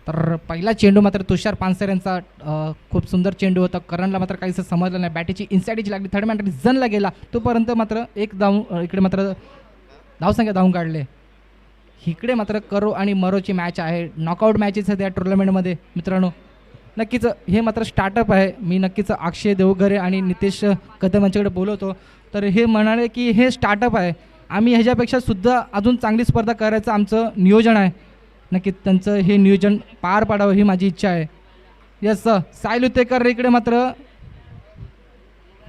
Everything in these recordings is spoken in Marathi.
तर पहिला चेंडू मात्र तुषार पानसरे यांचा खूप सुंदर चेंडू होता. करणला मात्र काहीच समजलं नाही. बॅटीची इन्साइडची लागली, थर्ड मॅन रिझनला गेला तोपर्यंत मात्र एक धाव इकडे मात्र धावसंख्या धावून काढले. इकडे मात्र करो आणि मरोची मॅच आहे. नॉकआउट मॅचेस आहेत या टुर्नामेंटमध्ये मित्रांनो. नक्कीच हे मात्र स्टार्टअप आहे. मी नक्कीच अक्षय देवघरे आणि नितेश कदम यांच्याकडे बोलवतो. तर हे म्हणाले की हे स्टार्टअप आहे, आम्ही ह्याच्यापेक्षा सुद्धा अजून चांगली स्पर्धा करायचं आमचं नियोजन आहे. नक्कीच त्यांचं हे नियोजन पार पाडावं ही माझी इच्छा आहे. यस साहिल उतेकर इकडे मात्र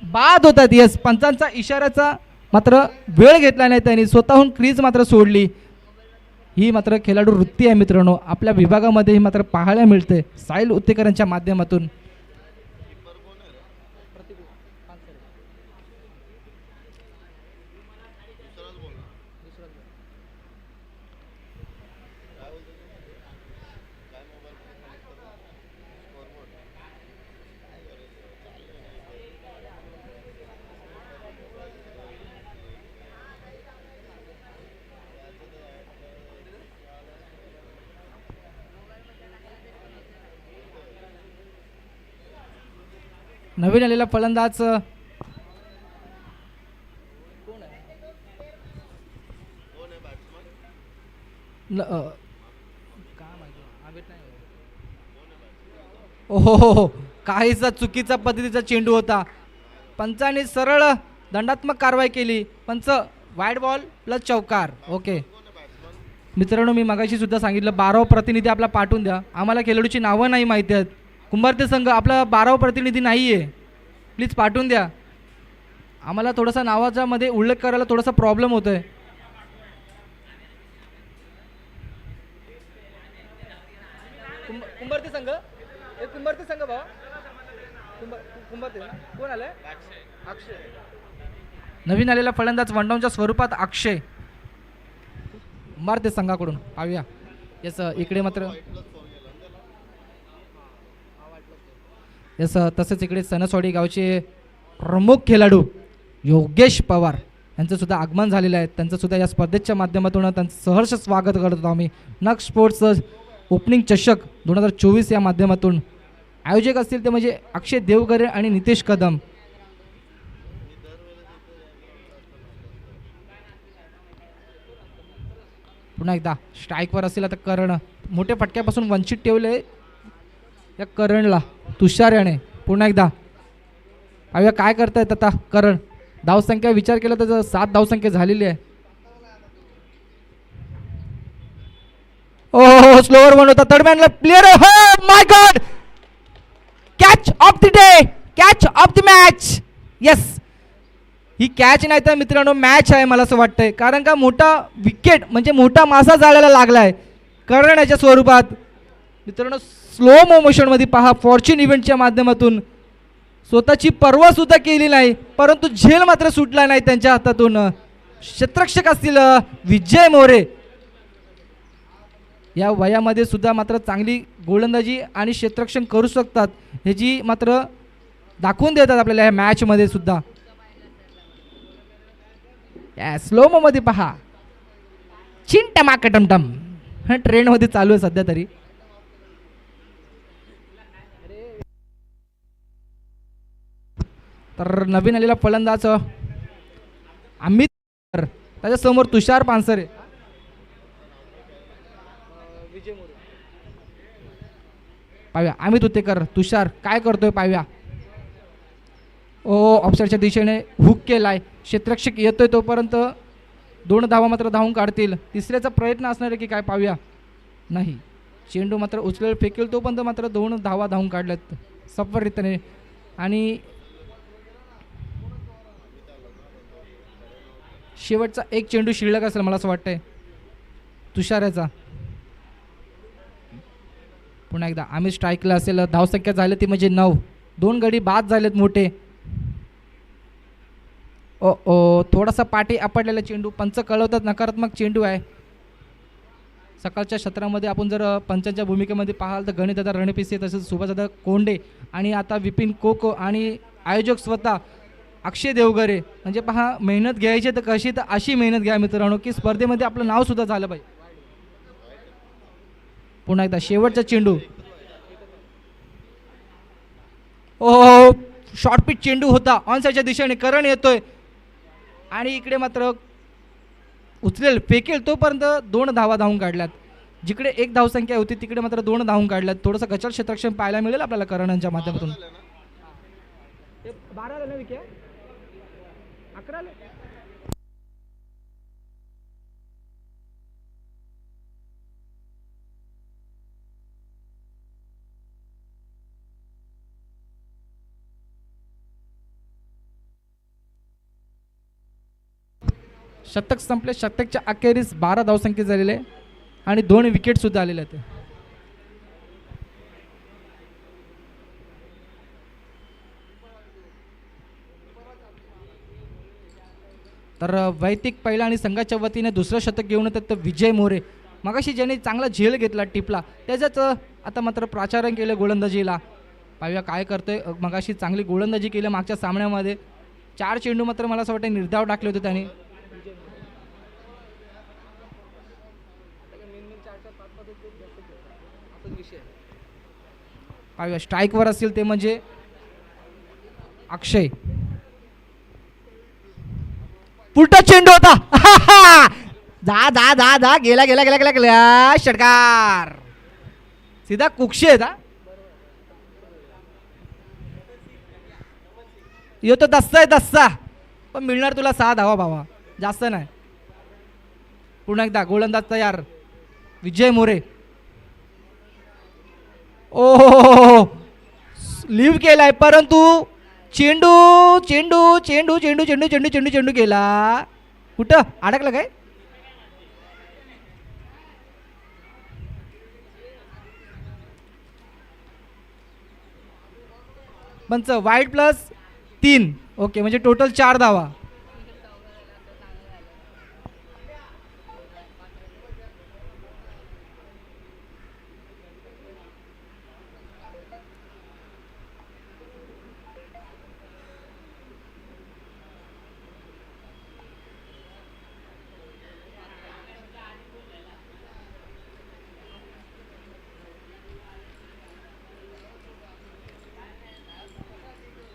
बाद होतात. यस पंचांचा इशाऱ्याचा मात्र वेळ घेतला नाही, त्यांनी स्वतःहून क्रीज मात्र सोडली. ही मात्र खेळाडू वृत्ती आहे मित्रांनो, आपल्या विभागामध्ये ही मात्र पाहायला मिळते साहिल उतेकर यांच्या माध्यमातून. नवीन आलेला फलंदाज ओहो काहीसा चुकीचा पद्धतीचा चेंडू होता. पंचाने सरळ दंडात्मक कारवाई केली. पंच वाईड बॉल प्लस चौकार. ओके मित्रांनो, मी मगाशी सुद्धा सांगितलं 12वा प्रतिनिधी आपला पाठवून द्या. आम्हाला खेळाडूची नावं नाही माहिती आहेत. कुंभारते संघ आपला 12वा प्रतिनिधी नाही आहे, प्लीज पाठवून द्या. आम्हाला थोडासा नावाच्या मध्ये उल्लेख करायला थोडासा प्रॉब्लेम होतो आहे. कुंभारते संघ कुंभारते संघ भाऊ कुंभारते कोण आलंय? अक्षय. नवीन आलेला फलंदाज वनडाऊनच्या स्वरूपात अक्षय कुंभारते संघाकडून पाहूया. यस इकडे मात्र यस तसेच इकडे सणसवाडी गावचे प्रमुख खेळाडू योगेश पवार यांचं सुद्धा आगमन झालेलं आहे. त्यांचं सुद्धा या स्पर्धेच्या माध्यमातून त्यांचं सहर्ष स्वागत करतो आम्ही. नग स्पोर्ट्स ओपनिंग चषक 2024 या माध्यमातून आयोजक असतील ते म्हणजे अक्षय देवघरे आणि नितेश कदम. पुन्हा एकदा स्ट्राईकवर असेल आता करण, मोठ्या फटक्यापासून वंचित ठेवले या करणला तुषार याने. पुन्हा एकदा पाहूया काय करतायत आता करण. धावसंख्या विचार केला तर 7 धावसंख्या झालेली आहे. ओह स्लोअर वन होता. थर्ड मॅनला player. Oh my god, catch of the day, catch of the match. Yes ही कॅच नाही तर मित्रांनो मॅच आहे मला असं वाटतंय. कारण का मोठा विकेट म्हणजे मोठा मासा जाळायला लागलाय करण याच्या स्वरूपात. मित्रांनो स्लो मोशनमध्ये पहा, फॉर्च्यून इव्हेंटच्या माध्यमातून स्वतःची पर्वा सुद्धा केली नाही, परंतु झेल मात्र सुटला नाही त्यांच्या हातातून. क्षेत्ररक्षक असतील विजय मोरे, या वयामध्ये सुद्धा मात्र चांगली गोलंदाजी आणि क्षेत्ररक्षण करू शकतात ह्याची मात्र दाखवून देतात आपल्याला या मॅचमध्ये सुद्धा. या स्लो मध्ये पहा, चिंटमाकटमटम हा ट्रेंडमध्ये चालू आहे सध्या तरी. तर नवीन आलेला फलंदाज अमित, त्याच्यासमोर तुषार पानसरे. पाहूया अमित उतेकर, तुषार काय करतोय पाहूया. ओ ऑफसाईडच्या दिशेने हुक केलाय, क्षेत्ररक्षक येतोय तोपर्यंत 2 धावा मात्र धावून काढतील. तिसऱ्याचा प्रयत्न असणार आहे की काय पाहूया. नाही, चेंडू मात्र उचलेल फेकेल तोपर्यंत मात्र 2 धावा धावून काढल्यात सफररीतीने. आणि शेवटचा एक चेंडू शिल्लक असेल मला असं वाटतंय तुषाराचा. पुन्हा एकदा आम्ही स्ट्राईकला असेल. धावसंख्या झाली ती म्हणजे 9. 2 गडी बाद झालेत मोठे. ओ थोडासा पाठी आपडलेला चेंडू. पंच कळवतात नकारात्मक चेंडू आहे. सकाळच्या क्षेत्रामध्ये आपण जर पंचांच्या भूमिकेमध्ये पाहाल तर गणितदादा रणपिसे, तसेच सुभाषदादा कोंडे आणि आता विपिन कोको आणि आयोजक स्वतः अक्षय देवघरे. म्हणजे पहा, मेहनत घ्यायची तर कशी तर अशी मेहनत घ्या मित्रांनो की स्पर्धेमध्ये आपलं नाव सुद्धा झालं पाहिजे. पुन्हा एकदा शेवटचा चेंडू. ओ शॉर्ट पिच चेंडू होता ऑन साईडच्या दिशेने. करण येतोय आणि इकडे मात्र उचलेल फेकेल तोपर्यंत 2 धावा धावून काढल्यात. जिकडे 1 धावसंख्या होती तिकडे मात्र 2 धावून काढल्यात. थोडंसं गचर क्षेत्ररक्षण पाहायला मिळेल आपल्याला करणांच्या माध्यमातून. 12 ना विके 11. शतक संपले. शतकच्या अखेरीस 12 धावसंख्या झालेले आणि 2 विकेट सुद्धा आलेले आहेत. तर वैयक्तिक पहिला आणि संघाच्या वतीने दुसरं शतक घेऊन येतात तर विजय मोरे. मगाशी ज्याने चांगला झेल घेतला टिपला त्याच्याच आता मात्र प्राचारण केलं गोलंदाजीला. पाहूया काय करतोय. मगाशी चांगली गोलंदाजी केली मागच्या सामन्यामध्ये. 4 चेंडू मात्र मला असं वाटतं निर्धाव टाकले होते त्याने. पाहूया स्ट्राईकवर असेल ते म्हणजे अक्षय. पुलटा चेंडू होता. जा जा जा जा गेला गेला गेला गेला गेला षटकार. सीधा कुक्षे येता येतो. दस्ता आहे दस्ता पण मिळणार तुला 6 धावा भावा जास्त नाही. पुन्हा एकदा गोलंदाज तयार विजय मोरे. ओ लिव्ह केलाय परंतु चेंडू चेंडू चेंडू चेंडू चेंडू चेंडू चेंडू चेंडू केला. कुठं अडकलं काय. पंच वाईड प्लस 3. ओके म्हणजे टोटल 4 धावा.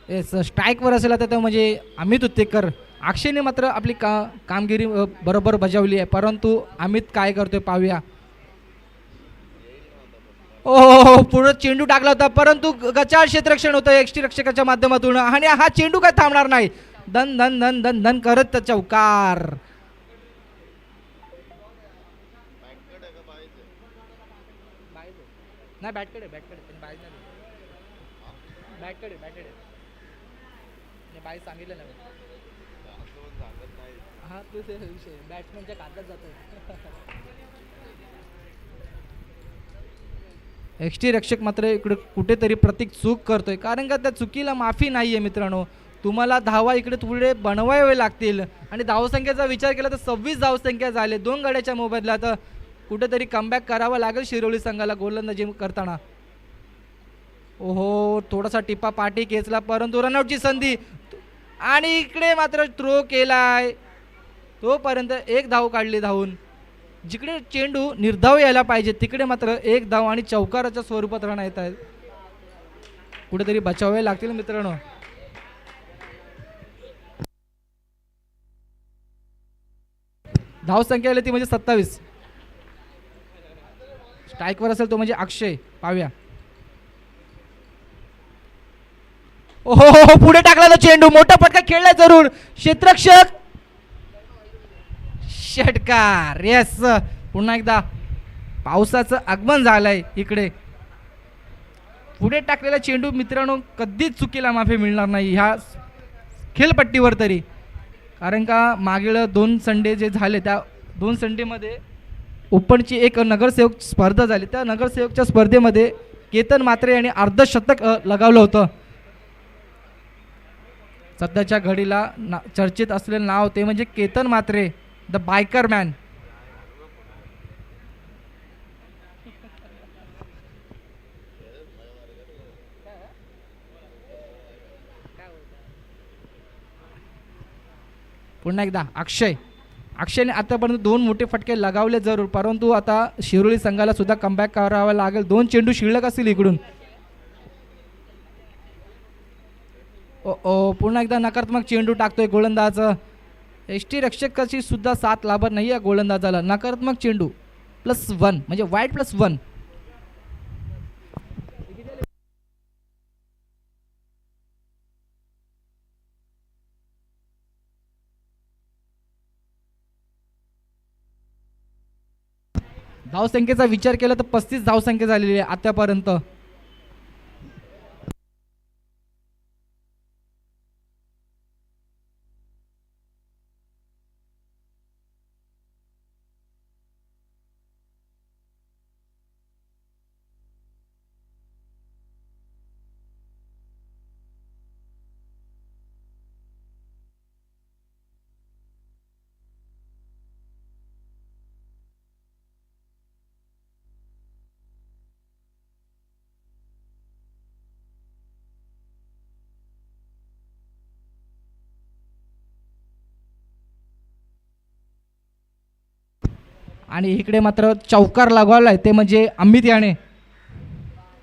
येस स्ट्राईकवर असेल आता तर म्हणजे अमित उत्तेकर. अक्षयने मात्र आपली कामगिरी बरोबर बजावली आहे परंतु अमित काय करतोय पाहूया. ओ पुढे चेंडू टाकला होता परंतु गचाळ क्षेत्ररक्षण होतं यष्टी रक्षकाच्या माध्यमातून आणि हा चेंडू काय थांबणार नाही. धन धन धन धन धन करत चौकार. नाही बॅटकडे बॅटकडे बॅटकडे बॅटकडे बाई सांगितलं ना. हा तोच विषय बॅट्समनच्या कागदात जातो. यष्टी रक्षक मात्र इकडे कुठेतरी प्रतीक चूक करतोय कारण का त्या चुकीला माफी नाही आहे मित्रांनो. तुम्हाला धावा इकडे पुढे बनवावे लागतील आणि धावसंख्येचा विचार केला तर 26 धावसंख्या झाले 2 गड्याच्या मोबदल्यात. तर कुठेतरी कमबॅक करावा लागेल शिरोली संघाला गोलंदाजी करताना. ओहो थोडासा टिपा पाठी खेचला परंतु रनआउटची संधी आणि इकडे मात्र थ्रो केलाय तोपर्यंत 1 धाव काढली धावून. जिकडे चेंडू निर्धाव यायला पाहिजे तिकडे मात्र 1 धाव आणि चौकाराच्या स्वरूपात रन येत आहेत. कुठेतरी बचावावे लागतील मित्रांनो. धाव संख्या आली ती म्हणजे 27. स्ट्राईकवर असेल तो म्हणजे अक्षय. पाहूया. ओहो पुढे टाकला तो चेंडू मोठा फटका खेळलाय जरूर क्षेत्ररक्षक षटकार. येस पुन्हा एकदा पावसाचं आगमन झालंय इकडे. पुढे टाकलेला चेंडू मित्रांनो कधीच चुकीला माफी मिळणार नाही ह्या खेळपट्टीवर तरी कारण का मागील 2 संडे जे झाले त्या 2 संडेमध्ये ओपनची एक नगरसेवक स्पर्धा झाली. त्या नगरसेवकच्या स्पर्धेमध्ये केतन म्हात्रे यांनी अर्धशतक लगावलं होतं. सध्याच्या घडीला चर्चेत असलेलं नाव ते म्हणजे Ketan Mhatre the biker man. पुन्हा एकदा अक्षय अक्षयने आतापर्यंत 2 मोठे फटके लगावले जरूर, परंतु आता शिरोली संघाला सुद्धा कमबॅक करावा लागेल. 2 चेंडू शिल्लक असतील इकडून. ओ पुन्हा एकदा नकारात्मक चेंडू टाकतोय गोलंदाज. एसटी रक्षकाची सुद्धा साथ लाभत नाही आहे गोलंदाजाला. नकारात्मक चेंडू +1 म्हणजे वाईट +1. धावसंख्येचा विचार केला तर 35 धावसंख्या झालेली आहे आतापर्यंत. आणि इकडे मात्र चौकार लागवलाय ते म्हणजे अमित याने.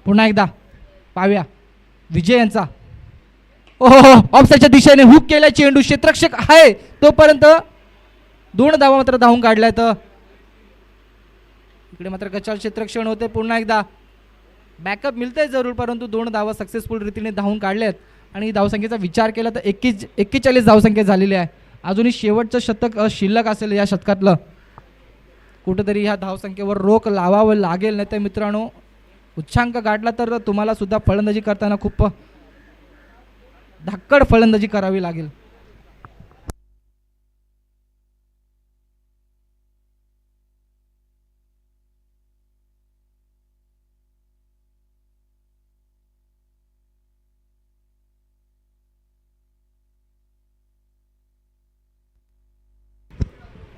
पुन्हा एकदा पाव्या विजय यांचा. ओहो ऑफसाईडच्या दिशेने हुक केला चेंडू. क्षेत्ररक्षक आहे तोपर्यंत 2 धावा मात्र धावून काढल्यात. इकडे मात्र कचाल क्षेत्ररक्षण होते. पुन्हा एकदा बॅकअप मिळतंय जरूर, परंतु 2 धावा सक्सेसफुल रीतीने धावून काढल्यात. आणि धावसंख्येचा विचार केला तर 41 धावसंख्या झालेली आहे. अजूनही शेवटचं शतक शिल्लक असेल या शतकातलं. कुठेतरी ह्या धावसंख्येवर रोख लावावं लागेल, नाही तर मित्रांनो उच्चांक गाठला तर तुम्हाला सुद्धा फलंदाजी करताना खूप धाकड फलंदाजी करावी लागेल.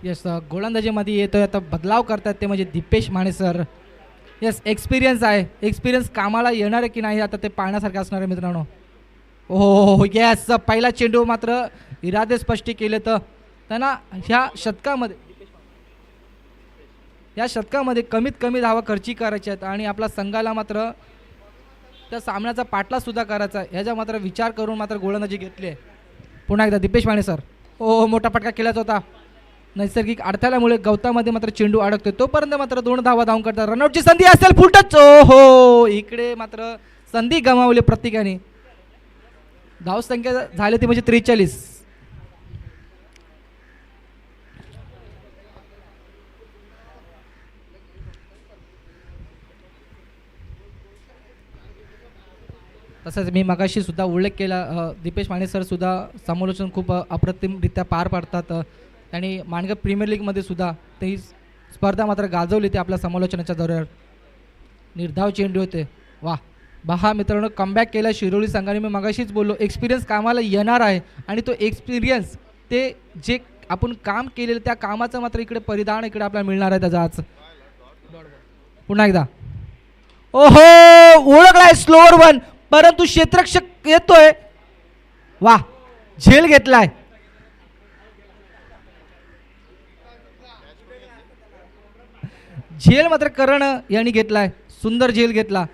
येस गोलंदाजीमध्ये येतोय आता बदलाव करतात ते म्हणजे Deepesh Mane sir. Yes experience आहे. एक्सपिरियन्स कामाला येणार आहे की नाही आता ते पाहण्यासारखं असणार आहे मित्रांनो. हो येस पहिला चेंडू मात्र इरादे स्पष्ट केले तर त्यांना ह्या शतकामध्ये कमीत कमी धावा खर्ची करायच्या आहेत आणि आपला संघाला मात्र त्या सामन्याचा पाठला सुद्धा करायचा आहे. ह्याचा मात्र विचार करून मात्र गोलंदाजी घेतली आहे. पुन्हा एकदा दीपेश माने सर. मोठा फटका केलाच होता. नैसर्गिक अडथळ्यामुळे गवतामध्ये मात्र चेंडू अडकतोय. तोपर्यंत मात्र 2 धावा धावून करतात. रनआउटची संधी असेल. फुल टच. हो इकडे मात्र संधी गमावली प्रत्येकाने. धावसंख्या झाली ती म्हणजे 43. तसंच मी मगाशी सुद्धा उल्लेख केला दीपेश माने सर सुद्धा समालोचन खूप अप्रतिमरित्या पार पाडतात. आणि मानगड प्रीमियर लीगमध्ये सुद्धा ते स्पर्धा मात्र गाजवली ते आपल्या समालोचनाच्या दौऱ्यावर. निर्धाव चेंडू होते. वाह मित्रांनो कमबॅक केला शिरोली संघाने. मी मगाशीच बोललो एक्सपिरियन्स कामाला येणार आहे आणि तो एक्सपिरियन्स ते जे आपण काम केलेलं त्या कामाचं मात्र इकडे परिधान इकडे आपल्याला मिळणार आहे त्याचा आज. पुन्हा एकदा ओळखलाय स्लोअर 1 परंतु क्षेत्ररक्षक येतोय. वाह झेल घेतलाय. झेल मात्र करण यांनी घेतलाय. सुंदर झेल घेतला.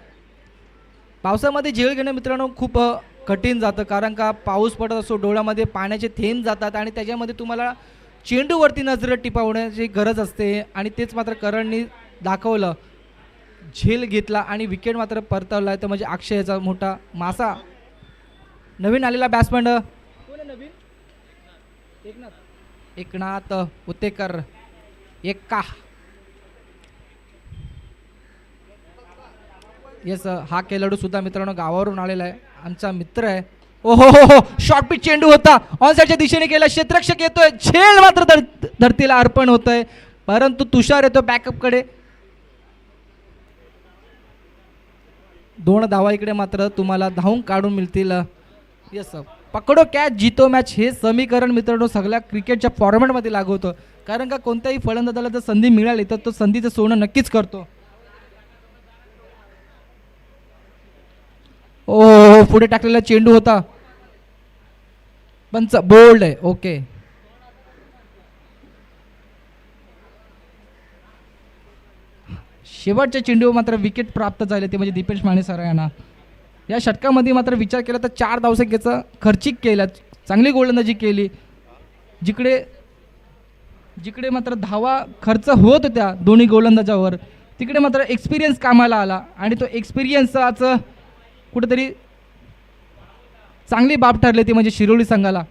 पावसामध्ये झेल घेणं मित्रांनो खूप कठीण जातं कारण का पाऊस पडत असतो डोळ्यामध्ये पाण्याचे थेंब जातात आणि त्याच्यामध्ये तुम्हाला चेंडूवरती नजर टिपवण्याची गरज असते आणि तेच मात्र करणनी दाखवलं. झेल घेतला आणि विकेट मात्र परतवला. तर म्हणजे अक्षयचा मोठा मासा. नवीन आलेला बॅट्समन एकनाथ उतेकर एक्का. येस हा खेळाडू सुद्धा मित्रांनो गावावरून आलेला आहे. आमचा मित्र आहे. शॉर्ट पिच चेंडू होता. ऑनसाईडच्या दिशेने गेला. क्षेत्ररक्षक येतोय. झेल मात्र धरतीला अर्पण होतोय परंतु तुषार येतो बॅकअपकडे. 2 धावा इकडे मात्र तुम्हाला धावून काढून मिळतील. येस पकडो कॅच जितो मॅच हे समीकरण मित्रांनो सगळ्या क्रिकेटच्या फॉर्मॅटमध्ये लागू होतं कारण का कोणत्याही फलंदाजाला जर संधी मिळाली तर तो संधीचं सोनं नक्कीच करतो. पुढे टाकलेला चेंडू होता. पंच बोल्ड आहे. ओके शेवटच्या चेंडूवर मात्र विकेट प्राप्त झाले ते म्हणजे दीपेश माने सर यांना. या षटकामध्ये मात्र विचार केला तर 4 धावसंख्येचा खर्चिक केला, चांगली गोलंदाजी केली. जिकडे जिकडे मात्र धावा खर्च होत होत्या दोन्ही गोलंदाजावर, तिकडे मात्र एक्सपिरियन्स कामाला आला आणि तो एक्सपिरियन्सच कुठेतरी चांगली बाब ठरली ती म्हणजे शिरोली संघाला.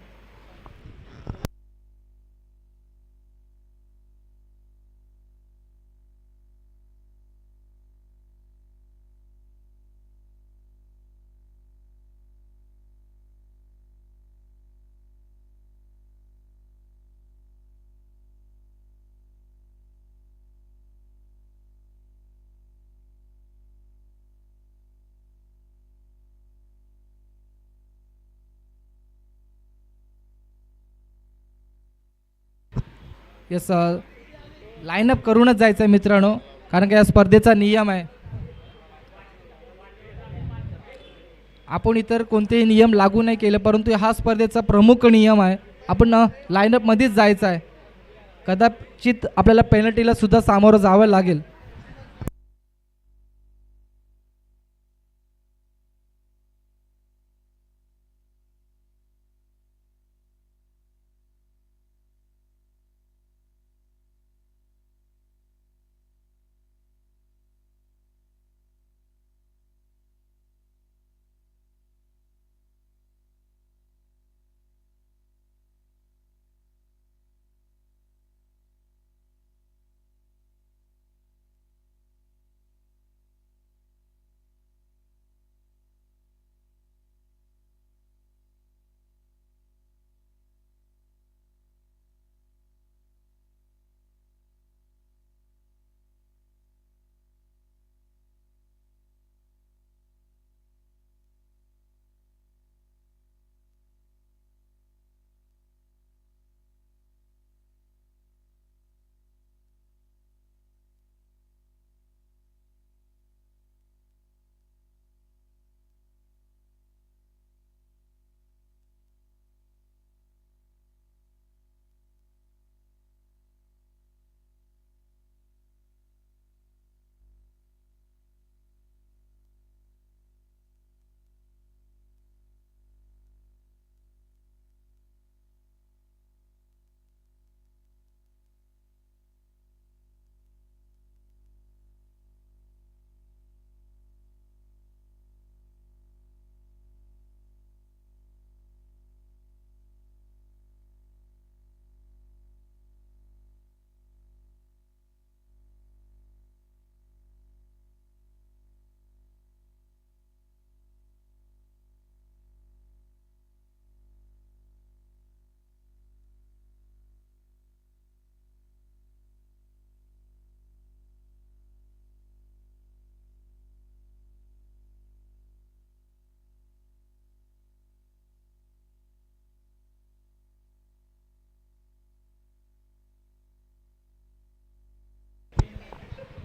यस, लाईनअप करूनच जायचं आहे मित्रांनो, कारण का या स्पर्धेचा नियम आहे. आपण इतर कोणतेही नियम लागू नाही केले, परंतु हा स्पर्धेचा प्रमुख नियम आहे. आपण लाईनअपमध्येच जायचं आहे. कदाचित आपल्याला पेनल्टीला सुद्धा सामोरं जावं लागेल.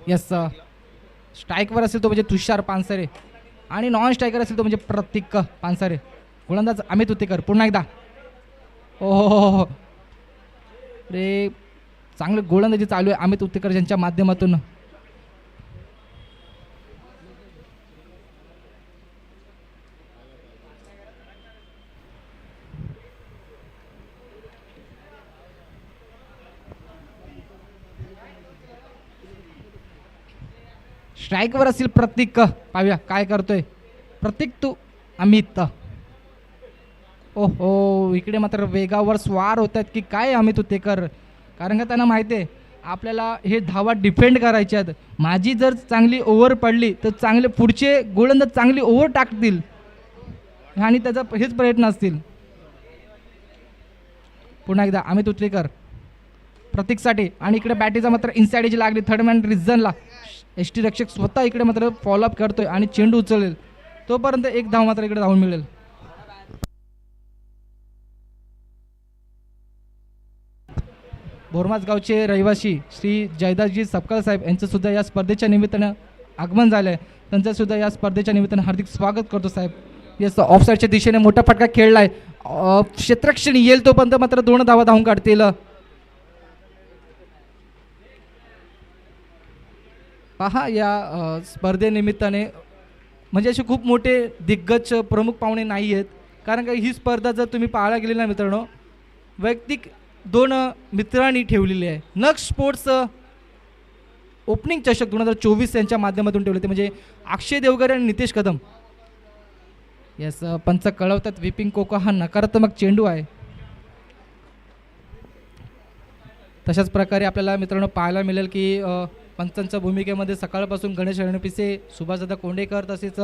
यस, स्ट्राईकवर असेल तो म्हणजे तुषार पानसरे आणि नॉन स्ट्रायकर असेल तो म्हणजे प्रतीक पानसरे. गोलंदाज अमित उत्तेकर पुन्हा एकदा. हो रे, चांगलं गोलंदाजी चालू आहे अमित उत्तेकर यांच्या माध्यमातून. स्ट्राईकवर असेल प्रतीक, पाहूया काय करतोय प्रतीक. तू अमित, ओहो इकडे मात्र वेगावर स्वार होत आहेत की काय अमित उत्तेकर, कारण का त्यांना माहिती आहे आपल्याला हे धावा डिफेंड करायचे आहेत. माझी जर चांगली ओव्हर पडली तर चांगले पुढचे गोलंदाज चांगली ओव्हर टाकतील आणि त्याचा हेच प्रयत्न असतील. पुन्हा एकदा अमित उत्तेकर प्रतीकसाठी आणि इकडे बॅटीचा मात्र इनसाइड एज लागली थर्ड मॅन रिझनला. एसटी रक्षक स्वतः इकडे मात्र फॉलोअप करतोय आणि चेंडू उचलेल तोपर्यंत एक धाव मात्र इकडे धावून मिळेल. बोरमास गावचे रहिवासी श्री जयदासजी सपकाळ साहेब यांचं सुद्धा या स्पर्धेच्या निमित्तानं आगमन झालं आहे. त्यांचं सुद्धा या स्पर्धेच्या निमित्तानं हार्दिक स्वागत करतो साहेब. येस, ऑफसाईडच्या दिशेने मोठा फटका खेळलाय. क्षेत्ररक्षण येईल तोपर्यंत मात्र 2 धावा धावून काढतील. पहा या स्पर्धेनिमित्ताने म्हणजे असे खूप मोठे दिग्गज प्रमुख पाहुणे नाही आहेत, कारण का ही स्पर्धा जर तुम्ही पाहायला गेली ना मित्रांनो, वैयक्तिक दोन मित्रांनी ठेवलेली आहे. नक्स स्पोर्ट्स ओपनिंग चषक 2024 यांच्या माध्यमातून ठेवले ते म्हणजे अक्षय देवगरे आणि नितेश कदम. यस पंच कळवतात विपिंग कोको हा नकारात्मक चेंडू आहे. तशाच प्रकारे आपल्याला मित्रांनो पाहायला मिळेल की पंचांच्या भूमिकेमध्ये सकाळपासून गणेश रणपिसे, सुभाषदादा कोंडेकर, तसेच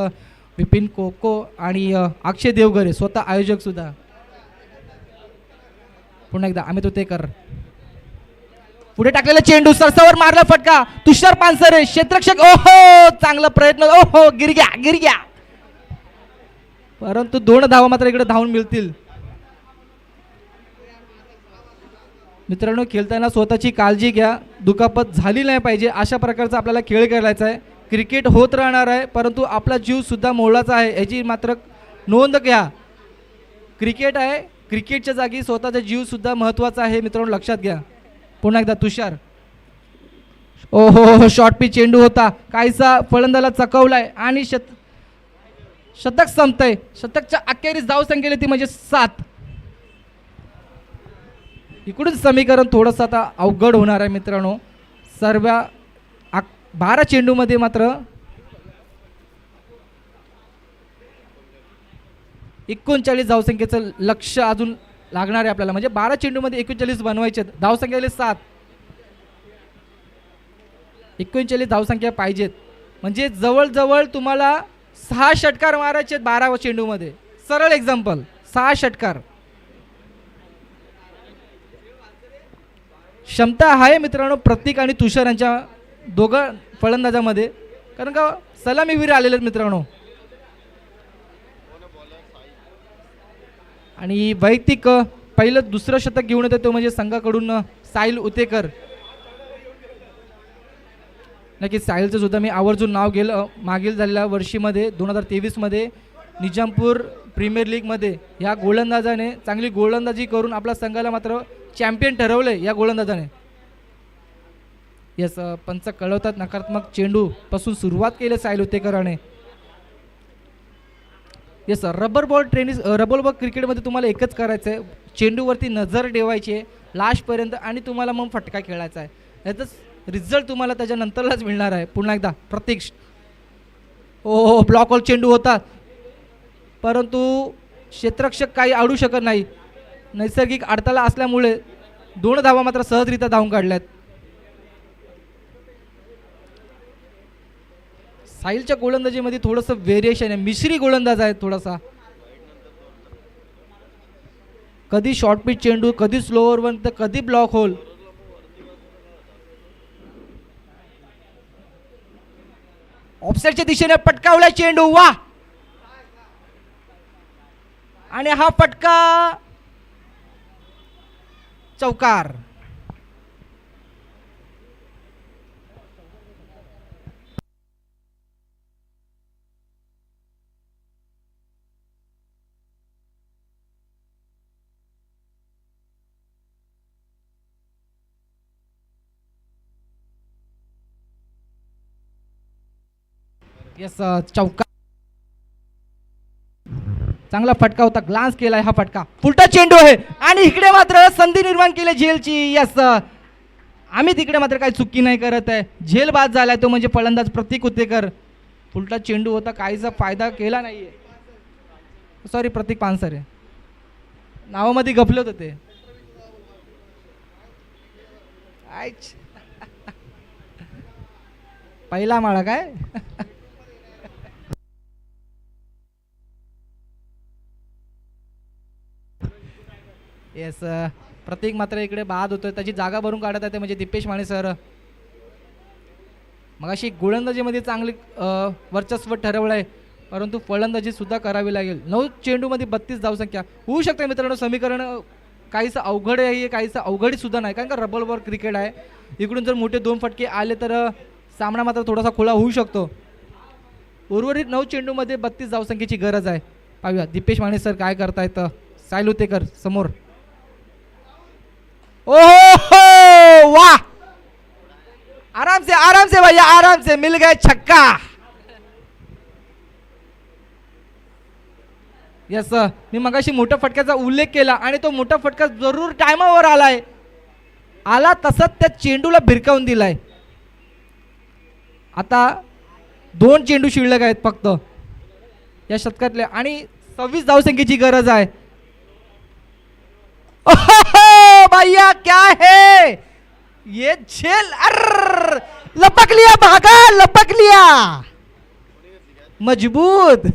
विपिन कोको आणि अक्षय देवगरे स्वतः आयोजक सुद्धा. पुन्हा एकदा अमित उतेकर पुढे टाकलेला चेंडू सरसावर मारला फटका. तुषार पानसरे क्षेत्ररक्षक, ओहो चांगला प्रयत्न, ओहो गिरग्या. परंतु 2 धावा मात्र इकडे धावून मिळतील. मित्रांनो खेळताना स्वतःची काळजी घ्या, दुखापत झाली नाही पाहिजे अशा प्रकारचा आपल्याला खेळ खेळायचा आहे. क्रिकेट होत राहणार आहे, परंतु आपला जीव सुद्धा मोलाचा आहे याची मात्र नोंद घ्या. क्रिकेट आहे, क्रिकेटच्या जागी स्वतःचा जीव सुद्धा महत्त्वाचा आहे मित्रांनो, लक्षात घ्या. पुन्हा एकदा तुषार, ओहो शॉर्ट पिच चेंडू होता, काहीसा फलंदाला चकवलाय आणि शतक संपतंय. शतकच्या अखेरीस धावसंख्येला ती म्हणजे 7. इकडून समीकरण थोडंसं आता अवघड होणार आहे मित्रांनो. सर्व 12 चेंडूमध्ये मात्र 39 धावसंख्येचं लक्ष अजून लागणार आहे आपल्याला. म्हणजे 12 चेंडूमध्ये 39 बनवायचे, धावसंख्येला 7. 39 धावसंख्या पाहिजेत म्हणजे जवळजवळ तुम्हाला 6 षटकार मारायचे 12 चेंडूमध्ये. सरळ एक्झाम्पल 6 षटकार. क्षमता आहे मित्रांनो प्रतीक आणि तुषार यांच्या दोघं फलंदाजामध्ये, कारण का सलामीवीर आलेले आहेत मित्रांनो. आणि वैयक्तिक पहिलं 2रं शतक घेऊन येतो तो म्हणजे संघाकडून साहिल उतेकर. नक्की साहिलचं सुद्धा मी आवर्जून नाव गेलं मागील झालेल्या वर्षीमध्ये 2023 मध्ये निजामपूर प्रीमियर लीगमध्ये या गोलंदाजाने चांगली गोलंदाजी करून आपल्या संघाला मात्र चॅम्पियन ठरवले या गोलंदाजाने. यस पंच कळवतात नकारात्मक चेंडू पासून सुरुवात केली साहिल उतेकराने. यस रबर बॉल क्रिकेटमध्ये तुम्हाला एकच करायचं आहे, चेंडूवरती नजर ठेवायची आहे लास्टपर्यंत आणि तुम्हाला मग फटका खेळायचा आहे. याचाच रिझल्ट तुम्हाला त्याच्यानंतरलाच मिळणार आहे. पुन्हा एकदा प्रतीक, ओ ब्लॉक ऑल चेंडू होता, परंतु क्षेत्ररक्षक काही अडू शकत नाही. नैसर्गिक अडथळा असल्यामुळे 2 धावा मात्र सहजरित्या धावून काढल्यात. साहिलच्या गोलंदाजीमध्ये थोडंसं व्हेरिएशन आहे, मिश्री गोलंदाज आहे थोडासा. कधी शॉर्ट पिच चेंडू, कधी स्लोअर वन, तर कधी ब्लॉक होल. ऑफसाईडच्या दिशेने पटकावला चेंडू, वा, आणि हा फटका चौकार. यस चौका, चांगला फटका होता, ग्लान्स केलाय हा फटका. फुलटा चेंडू आहे आणि इकडे मात्र संधी निर्माण केली झेलची. यस आम्ही तिकडे मात्र काही चुकी नाही करत आहे, झेल बाद झालाय तो म्हणजे फलंदाज प्रतीक उतेकर. फुलटा चेंडू होता, काहीचा फायदा केला नाहीये. सॉरी प्रतीक पानसरे, नावामध्ये गपले होते ते. पहिला माळा काय. येस प्रतीक मात्र इकडे बाद होतोय, त्याची जागा भरून काढत आहे ते म्हणजे दीपेश माने सर. मग अशी गोलंदाजीमध्ये चांगली वर्चस्व ठरवलं आहे, परंतु फलंदाजी सुद्धा करावी लागेल. 9 चेंडूमध्ये 32 धावसंख्या होऊ शकते मित्रांनो. समीकरण काहीसं अवघड आहे, काहीसं अवघड सुद्धा नाही, कारण का रबल बॉल क्रिकेट आहे. इकडून जर मोठे 2 फटके आले तर सामना मात्र थोडासा खुला होऊ शकतो. उर्वरित 9 चेंडूमध्ये 32 धावसंख्येची गरज आहे. पाहूया दीपेश माने सर काय करतायत. साहिल उतेकर समोर, ओहो वाह, आराम आराम से भैया, आराम से, मिल गए छक्का. यस, मी मगाशी मोठ्या फटक्याचा उल्लेख केला आणि तो मोठा फटका जरूर टायमावर आलाय. आला तसंच त्या चेंडूला भिरकावून दिलाय. आता 2 चेंडू शिल्लक आहेत फक्त या शतकातले आणि 26 धावसंख्येची गरज आहे. ओहो भैया क्या है ये झेल. लपक लिया भागा, लपक लिया, मजबूत.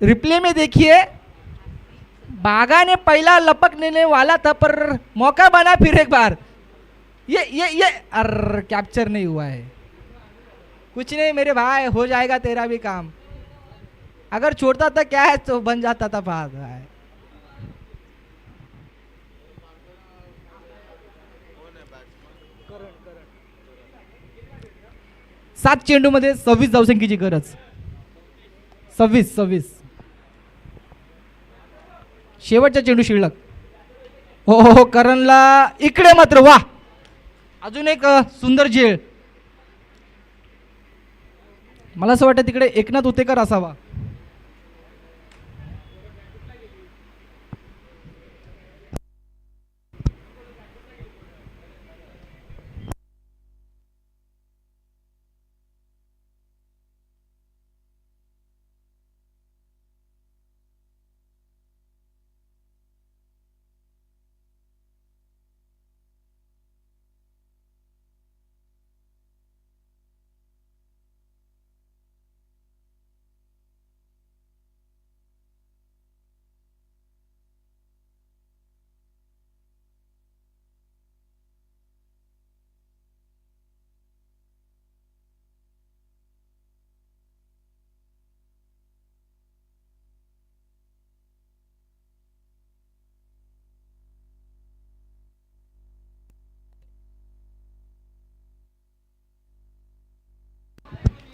रिप्ले में देखिए, बागा ने पहला लपकने वाला था पर मौका बना फिर एक बार. ये कैप्चर नहीं हुआ है. कुछ नहीं मेरे भाई, हो जाएगा तेरा भी काम. अगर छोड़ता था क्या है तो बन जाता था फाद. 7 चेंडू मध्ये 26 धावसंख्येची गरज. 26. शेवटचा चेंडू शिल्लक. हो करणला इकडे मात्र वा, अजून एक सुंदर झेल. मला असं वाटतं तिकडे एकनाथ उतेकर असावा.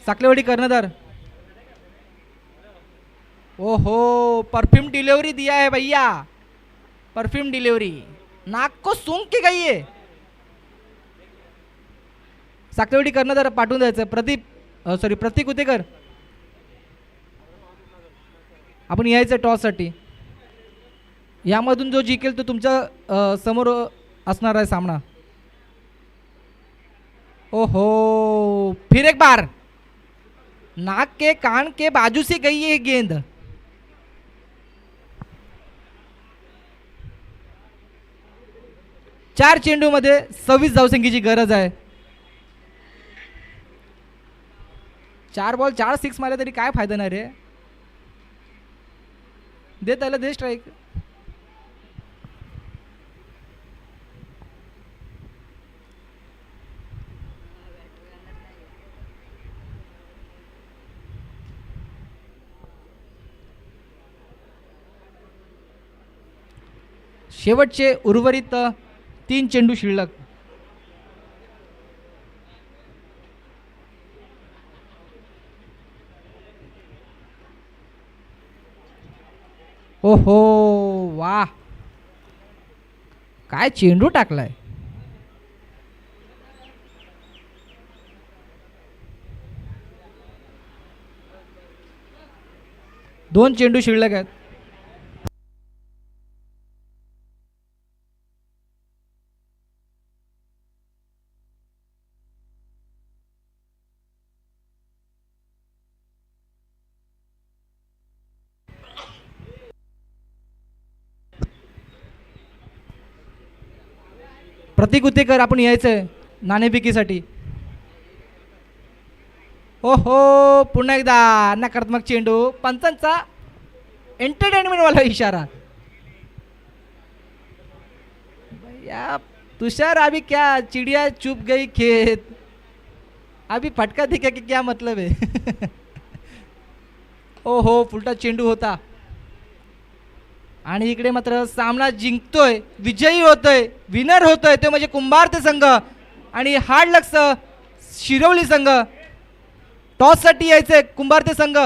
साकलेवाडी कर्णधार. ओहो परफ्यूम डिलीवरी दिया है भैया, परफ्यूम डिलीवरी, नाक को सूंघ के गई है. साकलेवाडी कर्णधार पाठवून द्यायचं. प्रतीक उतेकर आपण यायचं टॉस साठी. यामधून जो जिंकेल तो तुमच्या समोर असणार आहे सामना. ओहो फिर एक बार, नाक के कान के बाजू से गई है गेंद. चार चेंडू मध्ये 26 धावसंख्येची गरज आहे. 4 बॉल 4 सिक्स मारले तरी काय फायदा नाही रे. दे त्याला, दे स्ट्राईक. शेवटचे उर्वरित 3 चेंडू शिल्लक. ओहो वाह, काय चेंडू टाकलाय. दोन चेंडू शिल्लक आहेत. प्रतीक उतेकर आपण यायचंय नाणेफेकीसाठी. ओहो पुन्हा एकदा नकारात्मक चेंडू. पंचांचा एंटरटेनमेंट वाला इशारा. भैया तुषार अभी क्या चिड़िया चुप गई खेत, अभी फटका दिखा कि क्या मतलब है. ओहो फुलटा चेंडू होता आणि इकडे मात्र सामना जिंकतोय, विजयी होतोय, विनर होतोय तो म्हणजे कुंभारते संघ आणि हार्ड लक्स शिरवली संघ. टॉस साठी यायचंय कुंभारते संघ.